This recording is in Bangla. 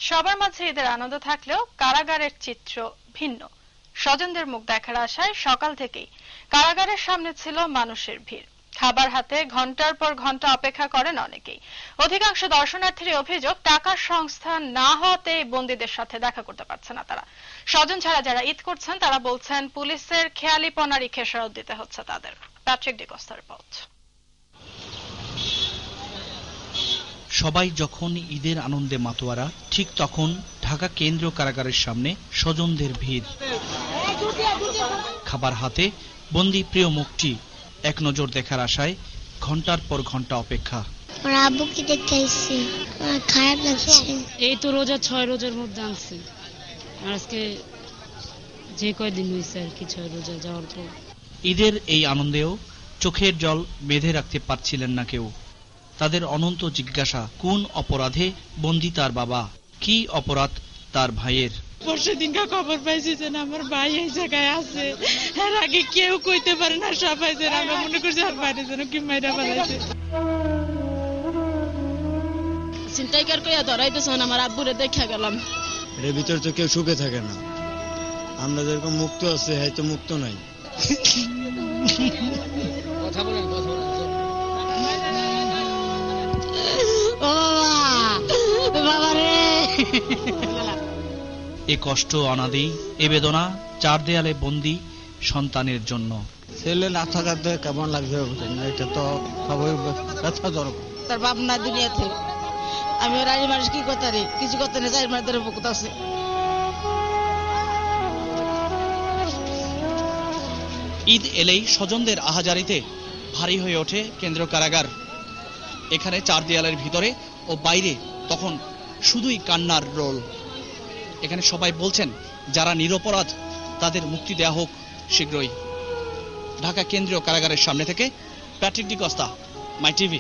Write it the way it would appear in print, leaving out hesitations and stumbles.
সবার মাঝে ঈদের আনন্দ থাকলেও কারাগারের চিত্র ভিন্ন। স্বজনদের মুখ দেখার আশায় সকাল থেকেই কারাগারের সামনে ছিল মানুষের ভিড়। খাবার হাতে ঘন্টার পর ঘন্টা অপেক্ষা করেন অনেকেই। অধিকাংশ দর্শনার্থীর অভিযোগ, টাকার সংস্থান না হওয়াতে বন্দীদের সাথে দেখা করতে পারছে না তারা। স্বজন ছাড়া যারা ঈদ করছেন তারা বলছেন পুলিশের খেয়ালিপনারই খেসারত দিতে হচ্ছে তাদের। প্যাট্রিক ডিকোস্তার রিপোর্ট। সবাই যখন ঈদের আনন্দে মাতোয়ারা, ঠিক তখন ঢাকা কেন্দ্রীয় কারাগারের সামনে স্বজনদের ভিড়। খাবার হাতে বন্দী প্রিয় মুখটি এক নজর দেখার আশায় ঘন্টার পর ঘন্টা অপেক্ষা। আব্বুকে দেখতে আসছি, খারাপ লাগছে। এই তো রোজা 6 রোজার মধ্যে আনছি, আজকে যে কয়দিন হয়েছে আর কি 6 রোজা যাওয়ার পর। ঈদের এই আনন্দেও চোখের জল বেঁধে রাখতে পারছিলেন না কেউ। তাদের অনন্ত জিজ্ঞাসা, কোন অপরাধে বন্দী তার বাবা, কি অপরাধ তার ভাইয়ের। পরশু দিনকা খবর পাইছি যে আমার ভাই এই জায়গায় আছে, এর আগে কেউ কইতে পারে না, সবাই যেন আমরা মনে করছি আর বাইরে যেন কি মাইরা ফেলাইছে। চিন্তাইকার কইয়া ধরাইতেছে, আমার আব্বুরে দেখা গেলাম। এর ভিতর তো কেউ সুখে থাকে না। আমরা যেরকম মুক্ত আছে হয়তো মুক্ত নাই। কথা বলেন, কথা বলেন। এ কষ্ট অনাদি, এ বেদনা চার দেয়ালে বন্দী সন্তানের জন্য। ছেলে না থাকাতে কেমন লাগবে এটা তো সবাই ব্যথাজনক। তার বাপ না দুনিয়াতে, আমি রাজি মানুষ কি করতে রে, কিছু করতে না, 4 মাস ধরে বুকুত আছে। ঈদ এলেই স্বজনদের আহাজারিতে ভারী হয়ে ওঠে কেন্দ্রীয় কারাগার। এখানে চার দেয়ালের ভিতরে ও বাইরে তখন শুধুই কান্নার রোল। এখানে সবাই বলছেন, যারা নিরপরাধ তাদের মুক্তি দেয়া হোক শীঘ্রই। ঢাকা কেন্দ্রীয় কারাগারের সামনে থেকে প্যাট্রিক ডিকোস্তা, মাই টিভি।